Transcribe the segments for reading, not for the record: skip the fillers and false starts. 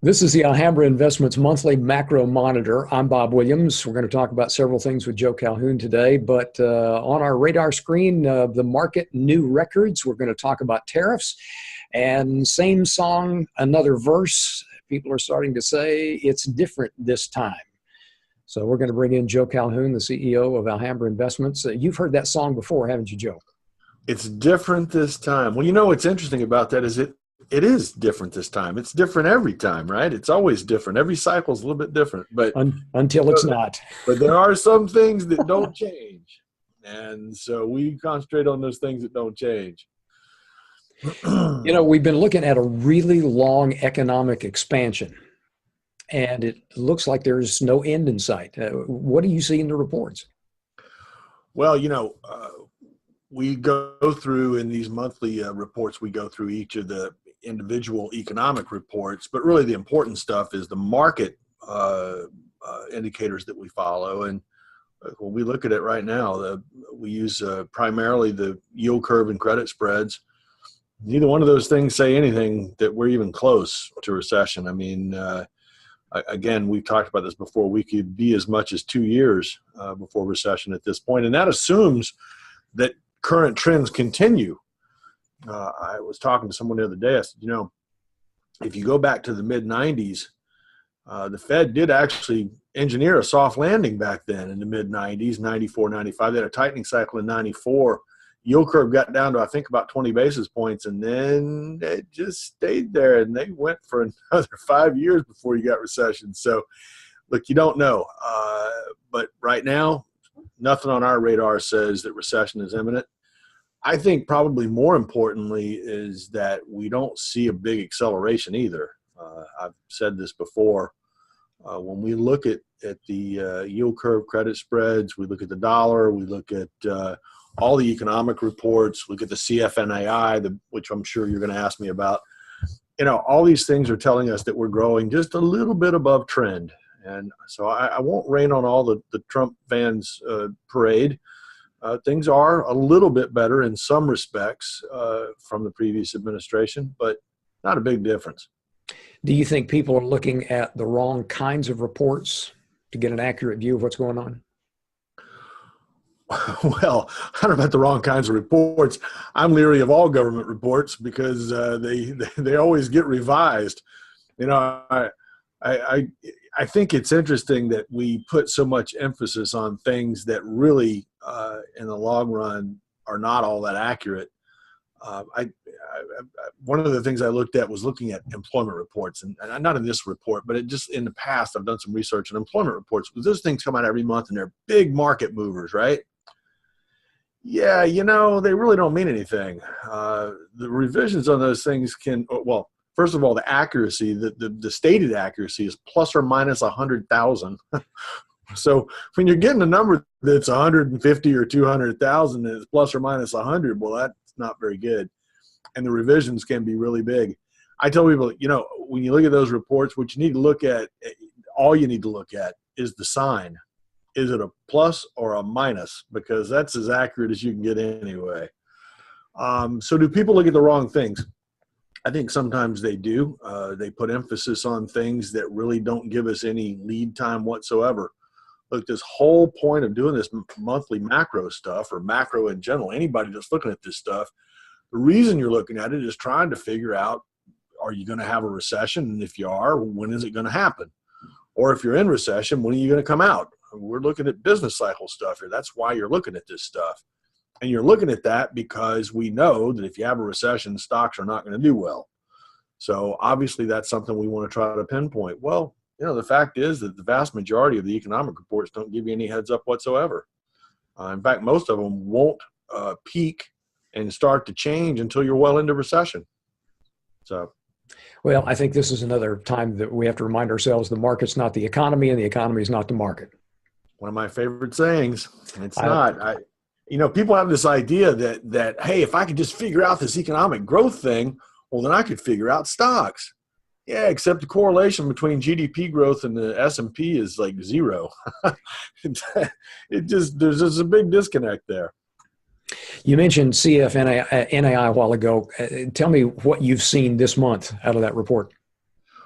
This is the Alhambra Investments Monthly Macro Monitor. I'm Bob Williams. We're going to talk about several things with Joe Calhoun today, but on our radar screen, the market new records. We're going to talk about tariffs and same song, another verse. People are starting to say it's different this time. So we're going to bring in Joe Calhoun, the CEO of Alhambra Investments. You've heard that song before, haven't you, Joe? It's different this time. Well, what's interesting about that is it is different this time. It's different every time, right? It's always different. Every cycle is a little bit different, but until it's not. But there are some things that don't change, and so we concentrate on those things that don't change. We've been looking at a really long economic expansion, and it looks like there's no end in sight. What do you see in the reports? Well, we go through in these monthly reports, we go through each of the individual economic reports, but really the important stuff is the market indicators that we follow. And when we look at it right now, we use primarily the yield curve and credit spreads. Neither one of those things say anything that we're even close to recession. I mean, again, we've talked about this before. We could be as much as 2 years before recession at this point, and that assumes that current trends continue. I was talking to someone the other day. I said, if you go back to the mid-'90s, the Fed did actually engineer a soft landing back then in the mid-'90s, 94, 95. They had a tightening cycle in 94. Yield curve got down to, I think, about 20 basis points, and then it just stayed there, and they went for another 5 years before you got recession. So, look, you don't know. But right now, nothing on our radar says that recession is imminent. I think probably more importantly is that we don't see a big acceleration either. I've said this before. When we look at the yield curve credit spreads, we look at the dollar, we look at all the economic reports, look at the CFNAI, which I'm sure you're going to ask me about. All these things are telling us that we're growing just a little bit above trend. And so I won't rain on all the Trump fans' parade. Things are a little bit better in some respects from the previous administration, but not a big difference. Do you think people are looking at the wrong kinds of reports to get an accurate view of what's going on? Well, I don't know about the wrong kinds of reports. I'm leery of all government reports because they always get revised. I think it's interesting that we put so much emphasis on things that really, in the long run, are not all that accurate. One of the things I looked at was looking at employment reports, and not in this report, but just in the past, I've done some research on employment reports. Because those things come out every month, and they're big market movers, right? Yeah, they really don't mean anything. The revisions on those things well, first of all, the accuracy, the stated accuracy is plus or minus 100,000. So when you're getting a number that's 150 or 200,000 and it's plus or minus 100, well, that's not very good. And the revisions can be really big. I tell people, when you look at those reports, what you need to look at, all you need to look at is the sign. Is it a plus or a minus? Because that's as accurate as you can get anyway. So do people look at the wrong things? I think sometimes they do. They put emphasis on things that really don't give us any lead time whatsoever. Look, this whole point of doing this monthly macro stuff, or macro in general, anybody that's looking at this stuff, the reason you're looking at it is trying to figure out, are you going to have a recession? And if you are, when is it going to happen? Or if you're in recession, when are you going to come out? We're looking at business cycle stuff here. That's why you're looking at this stuff. And you're looking at that because we know that if you have a recession, stocks are not going to do well. So obviously that's something we want to try to pinpoint. Well, the fact is that the vast majority of the economic reports don't give you any heads up whatsoever. In fact, most of them won't peak and start to change until you're well into recession. Well, I think this is another time that we have to remind ourselves the market's not the economy and the economy is not the market. One of my favorite sayings. It's not. People have this idea that, hey, if I could just figure out this economic growth thing, well, then I could figure out stocks. Yeah, except the correlation between GDP growth and the S&P is like zero. There's just a big disconnect there. You mentioned CFNAI a while ago. Tell me what you've seen this month out of that report.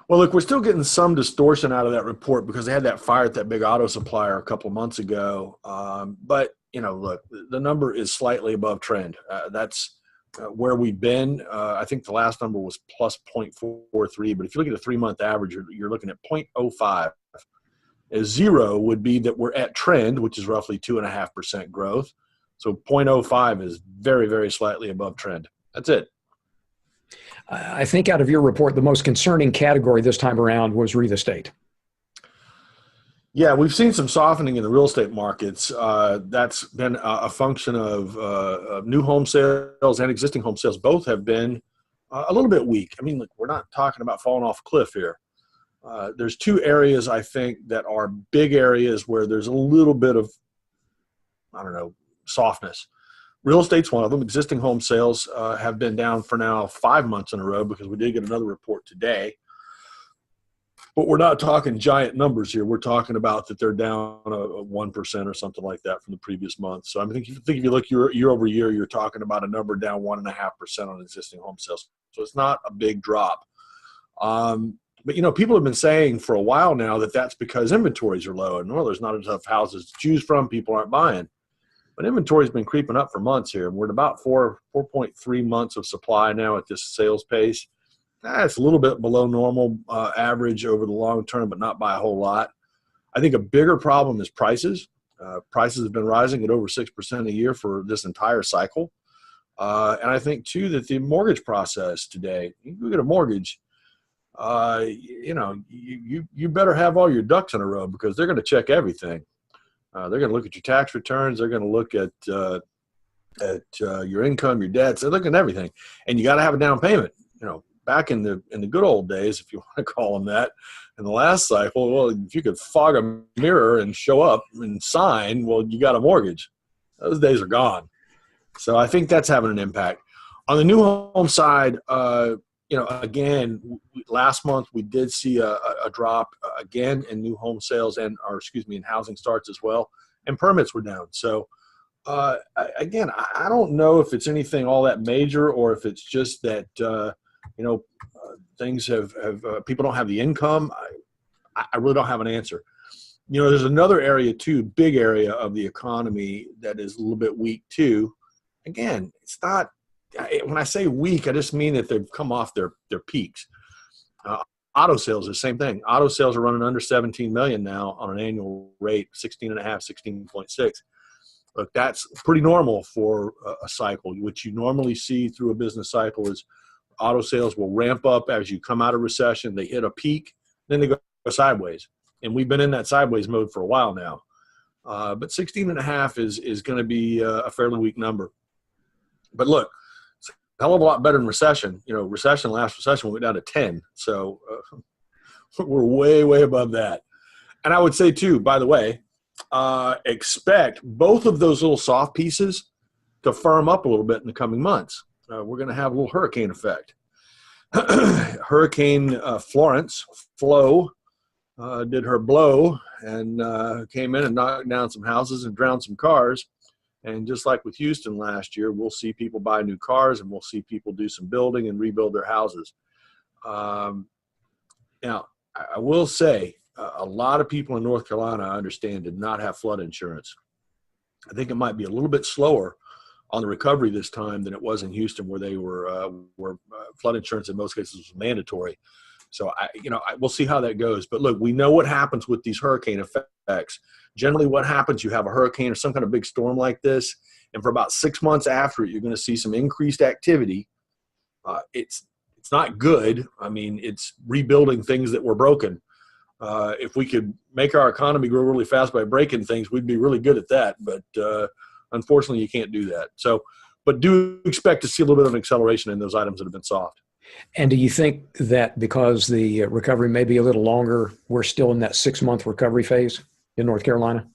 Well, look, we're still getting some distortion out of that report because they had that fire at that big auto supplier a couple of months ago. But, look, the number is slightly above trend. That's where we've been. I think the last number was plus 0.43. But if you look at a 3-month average, you're looking at 0.05. A zero would be that we're at trend, which is roughly 2.5% growth. So 0.05 is very, very slightly above trend. That's it. I think out of your report, the most concerning category this time around was real estate. Yeah, we've seen some softening in the real estate markets. That's been a function of new home sales and existing home sales. Both have been a little bit weak. I mean, look, we're not talking about falling off a cliff here. There's two areas, I think, that are big areas where there's a little bit of, softness. Real estate's one of them. Existing home sales have been down for now 5 months in a row because we did get another report today. But we're not talking giant numbers here. We're talking about that they're down 1% or something like that from the previous month. So I think if you look year over year, you're talking about a number down 1.5% on existing home sales. So it's not a big drop. But, people have been saying for a while now that that's because inventories are low. And, there's not enough houses to choose from. People aren't buying. But inventory's been creeping up for months here. We're at about 4.3 months of supply now at this sales pace. It's a little bit below normal average over the long term, but not by a whole lot. I think a bigger problem is prices. Prices have been rising at over 6% a year for this entire cycle. And I think, too, that the mortgage process today, you get a mortgage, you better have all your ducks in a row because they're going to check everything. They're going to look at your tax returns. They're going to look at your income, your debts. They're looking at everything. And you got to have a down payment. Back in the good old days, if you want to call them that, in the last cycle, well, if you could fog a mirror and show up and sign, well, you got a mortgage. Those days are gone. So I think that's having an impact. On the new home side, again, last month we did see a drop again in new home sales in housing starts as well, and permits were down. So again, I don't know if it's anything all that major or if it's just that things have people don't have the income. I really don't have an answer. There's another area too, big area of the economy that is a little bit weak too. Again, it's not. When I say weak, I just mean that they've come off their peaks. Auto sales is the same thing. Auto sales are running under 17 million now on an annual rate, 16.5, 16.6. Look, that's pretty normal for a cycle. What you normally see through a business cycle is auto sales will ramp up as you come out of recession. They hit a peak, then they go sideways. And we've been in that sideways mode for a while now. But 16.5 is going to be a fairly weak number. But look, it's a hell of a lot better than recession. Last recession, we went down to 10. So we're way, way above that. And I would say, too, by the way, expect both of those little soft pieces to firm up a little bit in the coming months. We're going to have a little hurricane effect. Hurricane Flo, did her blow and came in and knocked down some houses and drowned some cars. And just like with Houston last year, we'll see people buy new cars and we'll see people do some building and rebuild their houses. Now, I will say a lot of people in North Carolina, I understand, did not have flood insurance. I think it might be a little bit slower on the recovery this time than it was in Houston, where they were flood insurance in most cases was mandatory. So we'll see how that goes. But look, we know what happens with these hurricane effects. Generally, what happens, you have a hurricane or some kind of big storm like this, and for about 6 months after it, you're going to see some increased activity. It's not good. I mean, it's rebuilding things that were broken. If we could make our economy grow really fast by breaking things, we'd be really good at that. But unfortunately, you can't do that. So, but do expect to see a little bit of an acceleration in those items that have been soft. And do you think that because the recovery may be a little longer, we're still in that 6-month recovery phase in North Carolina?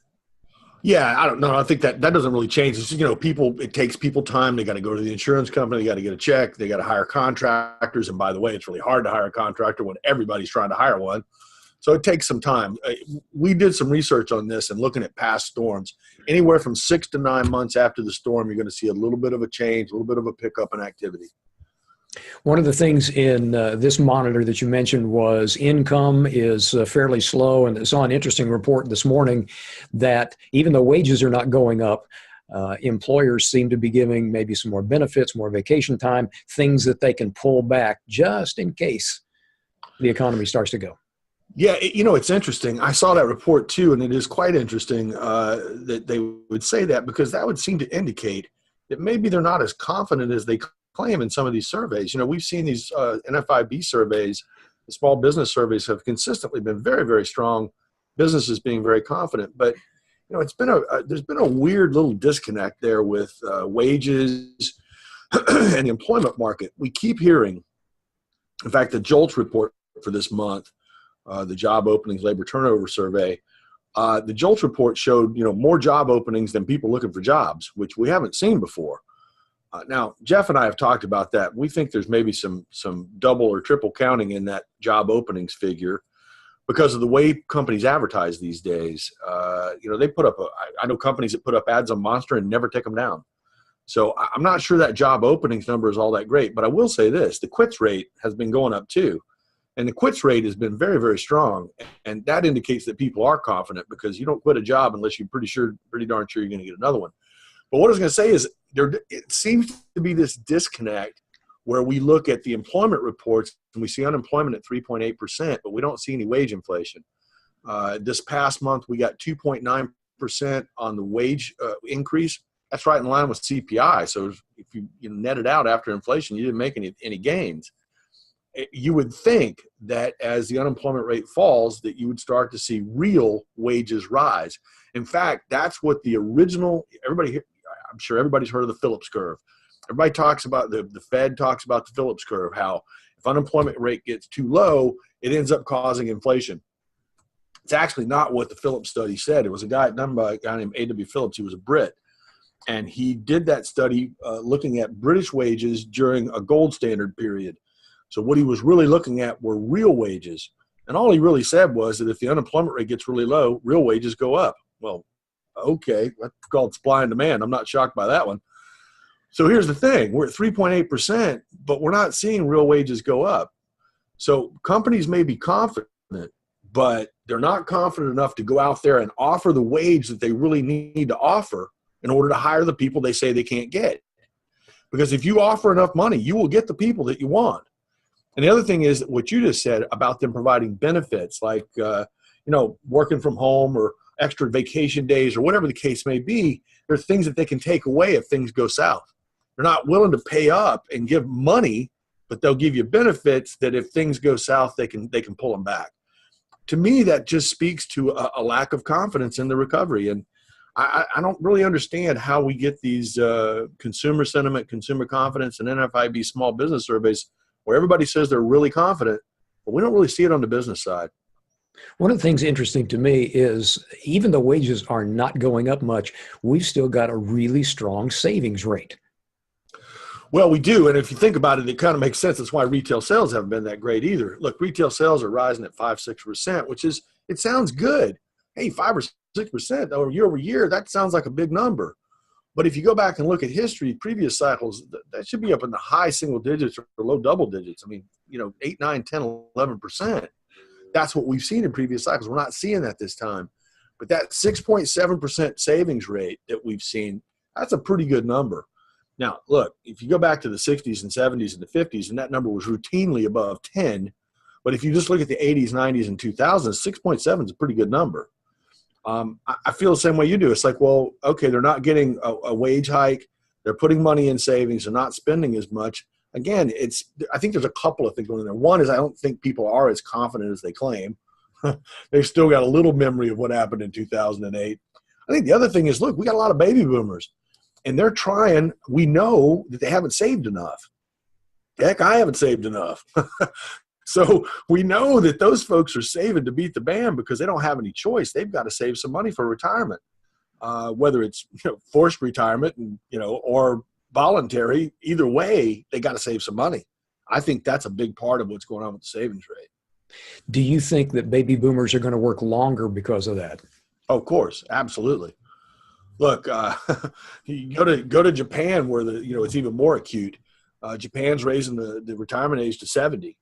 Yeah, I don't know. I think that doesn't really change. It's, it takes people time. They got to go to the insurance company. They got to get a check. They got to hire contractors. And by the way, it's really hard to hire a contractor when everybody's trying to hire one. So it takes some time. We did some research on this and looking at past storms. Anywhere from 6 to 9 months after the storm, you're going to see a little bit of a change, a little bit of a pickup in activity. One of the things in this monitor that you mentioned was income is fairly slow. And I saw an interesting report this morning that even though wages are not going up, employers seem to be giving maybe some more benefits, more vacation time, things that they can pull back just in case the economy starts to go. Yeah, it's interesting. I saw that report too, and it is quite interesting that they would say that, because that would seem to indicate that maybe they're not as confident as they claim in some of these surveys. We've seen these NFIB surveys, the small business surveys have consistently been very, very strong, businesses being very confident. But there's been a weird little disconnect there with wages and the employment market. We keep hearing, in fact, the JOLTS report for this month, the job openings labor turnover survey, the JOLTS report showed more job openings than people looking for jobs, which we haven't seen before. Now, Jeff and I have talked about that. We think there's maybe some double or triple counting in that job openings figure because of the way companies advertise these days. They put up I know companies that put up ads on Monster and never take them down. So I'm not sure that job openings number is all that great, but I will say this: the quits rate has been going up too. And the quits rate has been very, very strong. And that indicates that people are confident, because you don't quit a job unless you're pretty darn sure you're going to get another one. But what I was going to say is it seems to be this disconnect where we look at the employment reports and we see unemployment at 3.8%, but we don't see any wage inflation. This past month, we got 2.9% on the wage increase. That's right in line with CPI. So if you net it out after inflation, you didn't make any gains. You would think that as the unemployment rate falls, that you would start to see real wages rise. In fact, that's what the original, I'm sure everybody's heard of the Phillips curve. Everybody talks about, the Fed talks about the Phillips curve, how if unemployment rate gets too low, it ends up causing inflation. It's actually not what the Phillips study said. It was done by a guy named A.W. Phillips. He was a Brit. And he did that study looking at British wages during a gold standard period. So what he was really looking at were real wages. And all he really said was that if the unemployment rate gets really low, real wages go up. Well, okay, that's called supply and demand. I'm not shocked by that one. So here's the thing. We're at 3.8%, but we're not seeing real wages go up. So companies may be confident, but they're not confident enough to go out there and offer the wage that they really need to offer in order to hire the people they say they can't get. Because if you offer enough money, you will get the people that you want. And the other thing is what you just said about them providing benefits, like working from home or extra vacation days or whatever the case may be. There are things that they can take away if things go south. They're not willing to pay up and give money, but they'll give you benefits that if things go south, they can pull them back. To me, that just speaks to a lack of confidence in the recovery. And I don't really understand how we get these consumer sentiment, consumer confidence, and NFIB small business surveys where everybody says they're really confident, but we don't really see it on the business side. One of the things interesting to me is even though wages are not going up much, we've still got a really strong savings rate. Well, we do. And if you think about it, it kind of makes sense. That's why retail sales haven't been that great either. Look, retail sales are rising at 5-6%, which is, it sounds good. Hey, 5 or 6% over year, that sounds like a big number. But if you go back and look at history, previous cycles, that should be up in the high single digits or low double digits. I mean, 8, 9, 10, 11%. That's what we've seen in previous cycles. We're not seeing that this time. But that 6.7% savings rate that we've seen, that's a pretty good number. Now, look, if you go back to the 60s and 70s and the 50s, and that number was routinely above 10, but if you just look at the 80s, 90s, and 2000s, 6.7 is a pretty good number. I feel the same way you do. It's like, well, okay, they're not getting a wage hike. They're putting money in savings. They're not spending as much. Again, I think there's a couple of things going on there. One is I don't think people are as confident as they claim. They've still got a little memory of what happened in 2008. I think the other thing is, look, we got a lot of baby boomers, and they're trying. We know that they haven't saved enough. Heck, I haven't saved enough. So we know that those folks are saving to beat the band because they don't have any choice. They've got to save some money for retirement, whether it's forced retirement and or voluntary. Either way, they got to save some money. I think that's a big part of what's going on with the savings rate. Do you think that baby boomers are going to work longer because of that? Of course, absolutely. Look, you go to Japan where it's even more acute. Japan's raising the retirement age to 70.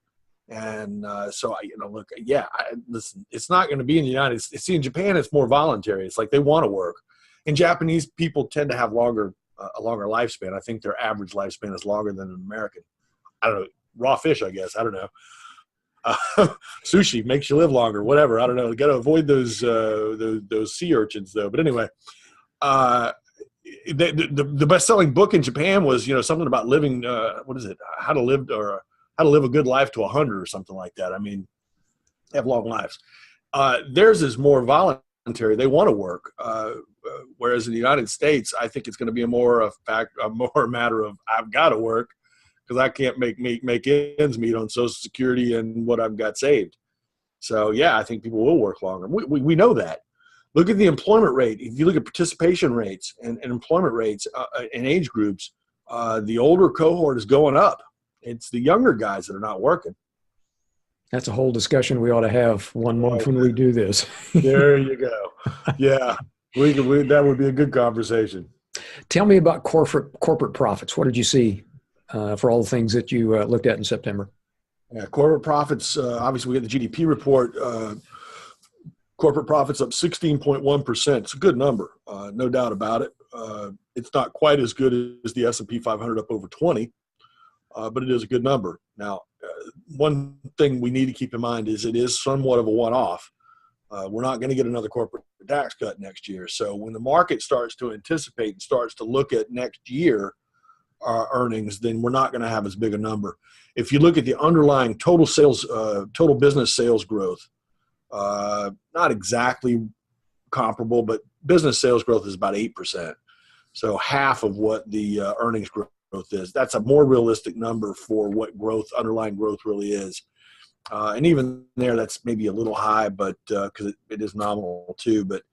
And look, yeah, listen, it's not going to be in the United States. See, in Japan, it's more voluntary. It's like they want to work. And Japanese people tend to have a longer lifespan. I think their average lifespan is longer than an American. I don't know. Raw fish, I guess. I don't know. Sushi makes you live longer, whatever. I don't know. Got to avoid those sea urchins, though. But anyway, the best-selling book in Japan was, something about living. What is it? How to live a good life to 100 or something like that. I mean, they have long lives. Theirs is more voluntary. They want to work. Whereas in the United States, I think it's going to be a more matter of I've got to work because I can't make ends meet on Social Security and what I've got saved. So, yeah, I think people will work longer. We know that. Look at the employment rate. If you look at participation rates and employment rates in age groups, the older cohort is going up. It's the younger guys that are not working. That's a whole discussion we ought to have one month when we do this. There you go. Yeah, that would be a good conversation. Tell me about corporate profits. What did you see for all the things that you looked at in September? Yeah, corporate profits, obviously we get the GDP report. Corporate profits up 16.1%. It's a good number, no doubt about it. It's not quite as good as the S&P 500 up over 20, but it is a good number. Now, one thing we need to keep in mind is it is somewhat of a one-off. We're not going to get another corporate tax cut next year. So when the market starts to anticipate and starts to look at next year earnings, then we're not going to have as big a number. If you look at the underlying total business sales growth, not exactly comparable, but business sales growth is about 8%. So half of what the earnings growth is. That's a more realistic number for what underlying growth really is. And even there, that's maybe a little high, but because it is nominal too. But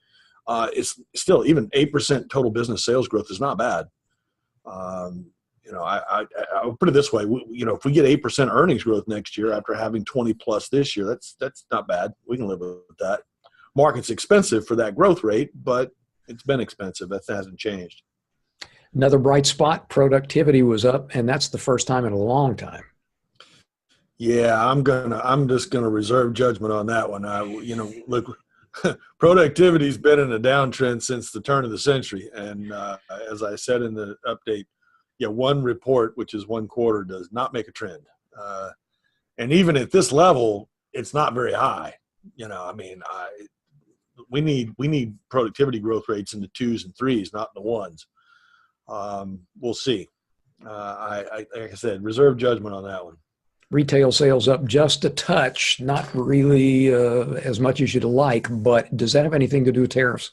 it's still, even 8% total business sales growth is not bad. I'll put it this way. If we get 8% earnings growth next year after having 20 plus this year, that's not bad. We can live with that. Market's expensive for that growth rate, but it's been expensive. That hasn't changed. Another bright spot, productivity was up, and that's the first time in a long time. Yeah, I'm just gonna reserve judgment on that one. Look, productivity's been in a downtrend since the turn of the century, and as I said in the update, one report, which is one quarter, does not make a trend. And even at this level, it's not very high. We need productivity growth rates in the 2s and 3s, not in the 1s. We'll see. Like I said, reserve judgment on that one. Retail sales up just a touch, not really as much as you'd like, but does that have anything to do with tariffs?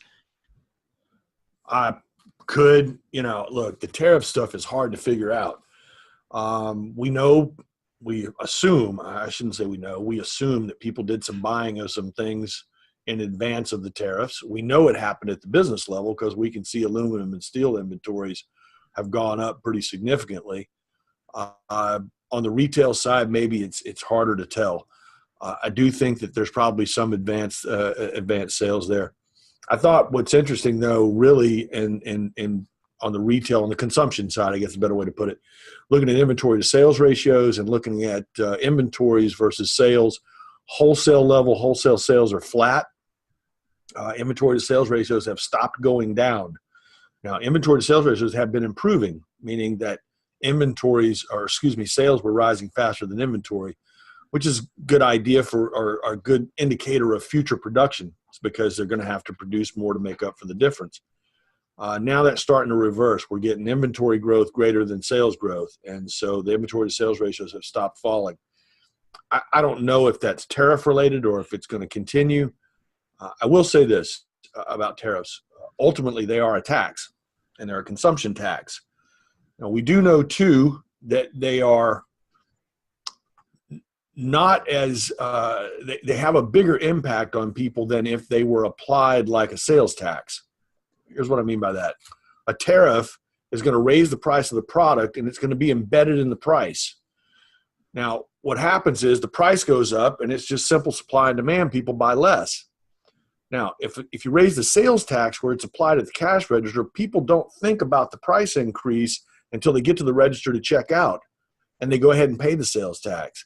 Look, the tariff stuff is hard to figure out. We assume that people did some buying of some things in advance of the tariffs. We know it happened at the business level because we can see aluminum and steel inventories have gone up pretty significantly. On the retail side, maybe it's harder to tell. I do think that there's probably some advanced sales there. I thought what's interesting, though, really, in on the retail and the consumption side, I guess a better way to put it, looking at inventory to sales ratios and looking at inventories versus sales, wholesale sales are flat. Inventory to sales ratios have stopped going down. Now, inventory to sales ratios have been improving, meaning that sales were rising faster than inventory, which is a good idea or a good indicator of future production. It's because they're going to have to produce more to make up for the difference. Now that's starting to reverse. We're getting inventory growth greater than sales growth, and so the inventory to sales ratios have stopped falling. I don't know if that's tariff related or if it's going to continue. I will say this about tariffs. Ultimately, they are a tax, and they're a consumption tax. Now, we do know, too, that they are not as they have a bigger impact on people than if they were applied like a sales tax. Here's what I mean by that. A tariff is going to raise the price of the product, and it's going to be embedded in the price. Now, what happens is the price goes up, and it's just simple supply and demand. People buy less. Now, if you raise the sales tax where it's applied at the cash register, people don't think about the price increase until they get to the register to check out. and they go ahead and pay the sales tax.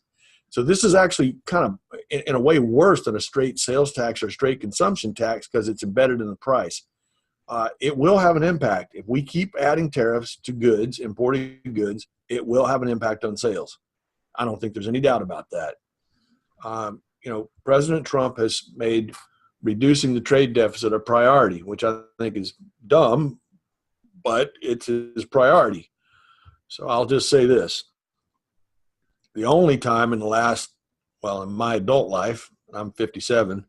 So this is actually kind of, in a way, worse than a straight sales tax or straight consumption tax because it's embedded in the price. It will have an impact. If we keep adding tariffs to goods, imported goods, it will have an impact on sales. I don't think there's any doubt about that. President Trump has made reducing the trade deficit a priority, which I think is dumb, but it's his priority. So I'll just say this. The only time in my adult life, I'm 57,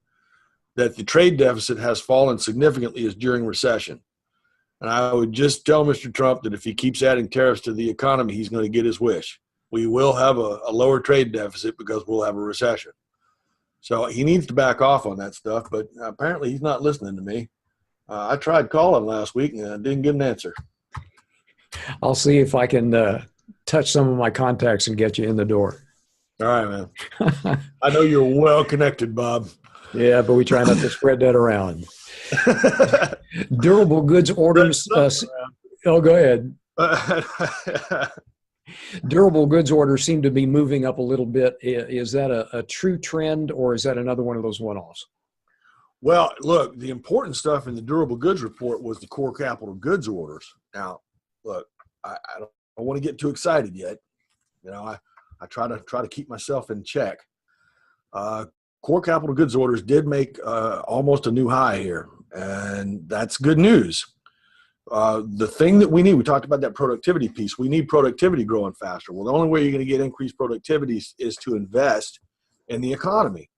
that the trade deficit has fallen significantly is during recession. And I would just tell Mr. Trump that if he keeps adding tariffs to the economy, he's going to get his wish. We will have a lower trade deficit because we'll have a recession. So he needs to back off on that stuff, but apparently he's not listening to me. I tried calling last week and I didn't get an answer. I'll see if I can touch some of my contacts and get you in the door. All right, man. I know you're well connected, Bob. Yeah, but we try not to spread that around. Durable goods orders. Go ahead. Durable goods orders seem to be moving up a little bit. Is that a true trend, or is that another one of those one-offs? Well, look, the important stuff in the durable goods report was the core capital goods orders. Now, look, I don't want to get too excited yet. I try to keep myself in check. Core capital goods orders did make almost a new high here, and that's good news. The thing that we need, we talked about that productivity piece. We need productivity growing faster. Well, the only way you're going to get increased productivity is to invest in the economy.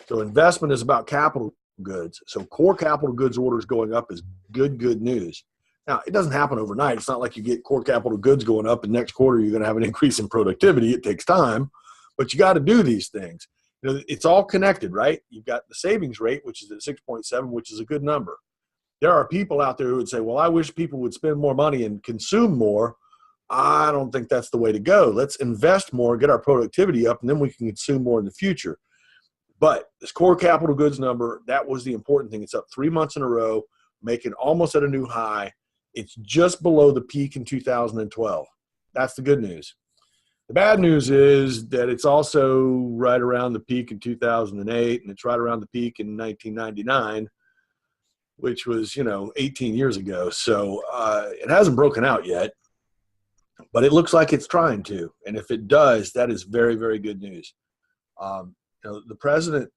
So investment is about capital goods. So core capital goods orders going up is good news. Now, it doesn't happen overnight. It's not like you get core capital goods going up and next quarter you're going to have an increase in productivity. It takes time, but you got to do these things. It's all connected, right? You've got the savings rate, which is at 6.7, which is a good number. There are people out there who would say, well, I wish people would spend more money and consume more. I don't think that's the way to go. Let's invest more, get our productivity up, and then we can consume more in the future. But this core capital goods number, that was the important thing. It's up 3 months in a row, making almost at a new high. It's just below the peak in 2012. That's the good news. The bad news is that it's also right around the peak in 2008, and it's right around the peak in 1999, which was, 18 years ago. So it hasn't broken out yet, but it looks like it's trying to. And if it does, that is very, very good news. The president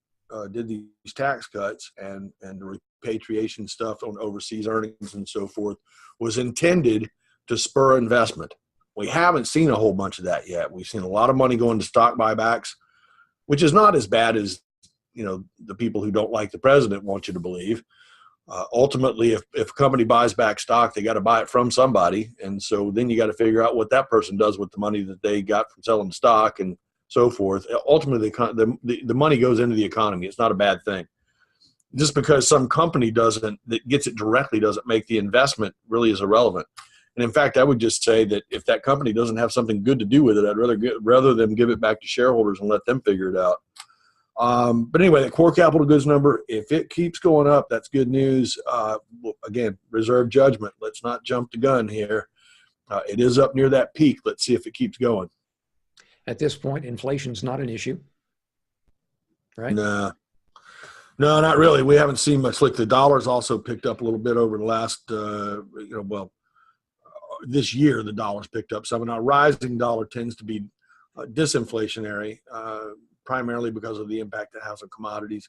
did these tax cuts and the repatriation stuff on overseas earnings and so forth was intended to spur investment. We haven't seen a whole bunch of that yet. We've seen a lot of money going to stock buybacks, which is not as bad as, the people who don't like the president want you to believe. Ultimately, if a company buys back stock, they got to buy it from somebody. And so then you got to figure out what that person does with the money that they got from selling the stock and so forth. Ultimately, the money goes into the economy. It's not a bad thing. Just because some company that gets it directly doesn't make the investment really is irrelevant. And in fact, I would just say that if that company doesn't have something good to do with it, I'd rather them give it back to shareholders and let them figure it out. But anyway, the core capital goods number, if it keeps going up, that's good news. Again, reserve judgment. Let's not jump the gun here. It is up near that peak. Let's see if it keeps going. At this point, inflation's not an issue, right? No, not really. We haven't seen much. Like the dollar's also picked up a little bit over the last, this year the dollar's picked up some. Now, rising dollar tends to be disinflationary, primarily because of the impact it has on commodities.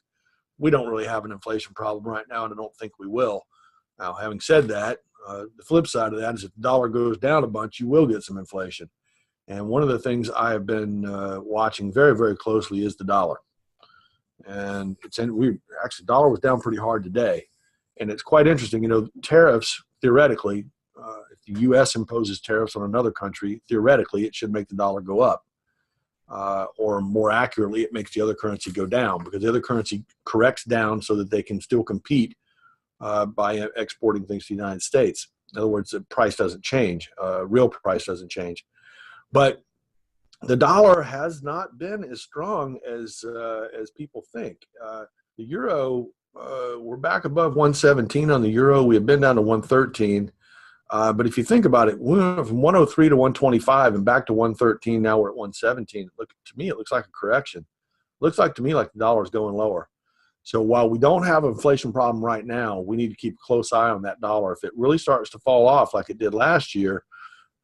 We don't really have an inflation problem right now, and I don't think we will. Now, having said that, the flip side of that is if the dollar goes down a bunch, you will get some inflation. And one of the things I have been watching very, very closely is the dollar. And the dollar was down pretty hard today. And it's quite interesting, tariffs, theoretically, if the U.S. imposes tariffs on another country, theoretically, it should make the dollar go up. Or more accurately, it makes the other currency go down because the other currency corrects down so that they can still compete by exporting things to the United States. In other words, the price doesn't change. Real price doesn't change. But the dollar has not been as strong as people think. The euro, we're back above 117 on the euro. We have been down to 113. But if you think about it, we went from 103 to 125 and back to 113. Now we're at 117. To me, it looks like a correction. Looks like to me like the dollar is going lower. So while we don't have an inflation problem right now, we need to keep a close eye on that dollar. If it really starts to fall off like it did last year,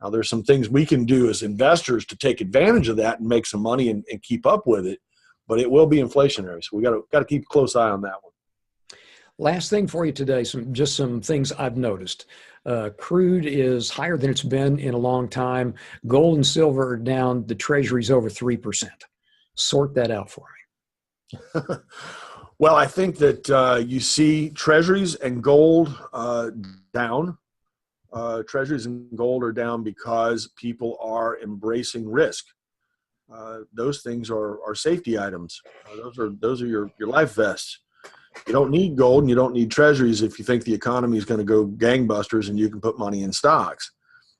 now there's some things we can do as investors to take advantage of that and make some money and keep up with it. But it will be inflationary, so we got to keep a close eye on that one. Last thing for you today, some things I've noticed. Crude is higher than it's been in a long time. Gold and silver are down. The Treasury's over 3%. Sort that out for me. Well, I think that you see treasuries and gold down. Treasuries and gold are down because people are embracing risk. Those things are safety items. Those are your life vests. You don't need gold and you don't need treasuries if you think the economy is going to go gangbusters and you can put money in stocks,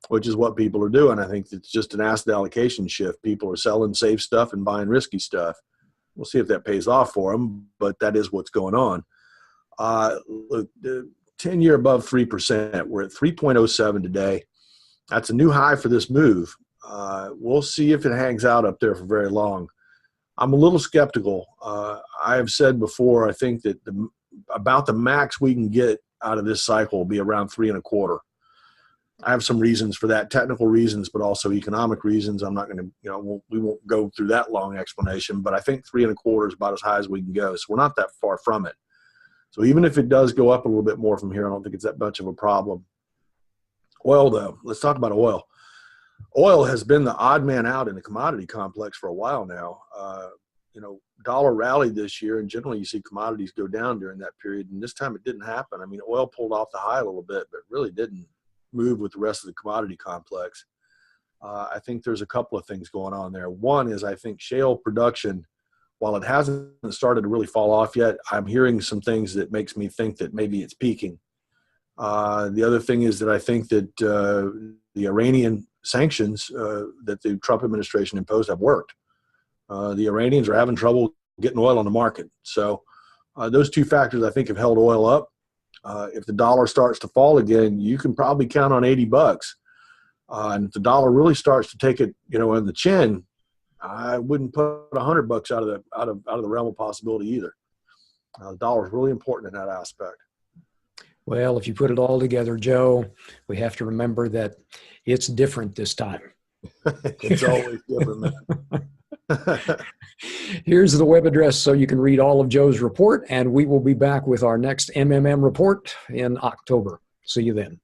which is what people are doing. I think it's just an asset allocation shift. People are selling safe stuff and buying risky stuff. We'll see if that pays off for them, but that is what's going on. Look, the 10-year above 3%. We're at 3.07 today. That's a new high for this move. We'll see if it hangs out up there for very long. I'm a little skeptical. I have said before, I think that about the max we can get out of this cycle will be around 3.25. I have some reasons for that, technical reasons, but also economic reasons. I'm not going to, we won't go through that long explanation, but I think 3.25 is about as high as we can go. So we're not that far from it. So even if it does go up a little bit more from here, I don't think it's that much of a problem. Oil, though, let's talk about oil. Oil has been the odd man out in the commodity complex for a while now. Dollar rallied this year, and generally you see commodities go down during that period, and this time it didn't happen. I mean, oil pulled off the high a little bit, but really didn't move with the rest of the commodity complex. I think there's a couple of things going on there. One is I think shale production, while it hasn't started to really fall off yet, I'm hearing some things that makes me think that maybe it's peaking. The other thing is that I think that the Iranian sanctions that the Trump administration imposed have worked. The Iranians are having trouble getting oil on the market. So those two factors, I think, have held oil up. If the dollar starts to fall again, you can probably count on $80. And if the dollar really starts to take it, in the chin, I wouldn't put $100 out of the realm of possibility either. The dollar is really important in that aspect. Well, if you put it all together, Joe, we have to remember that it's different this time. It's always different, man. Here's the web address so you can read all of Joe's report, and we will be back with our next MMM report in October. See you then.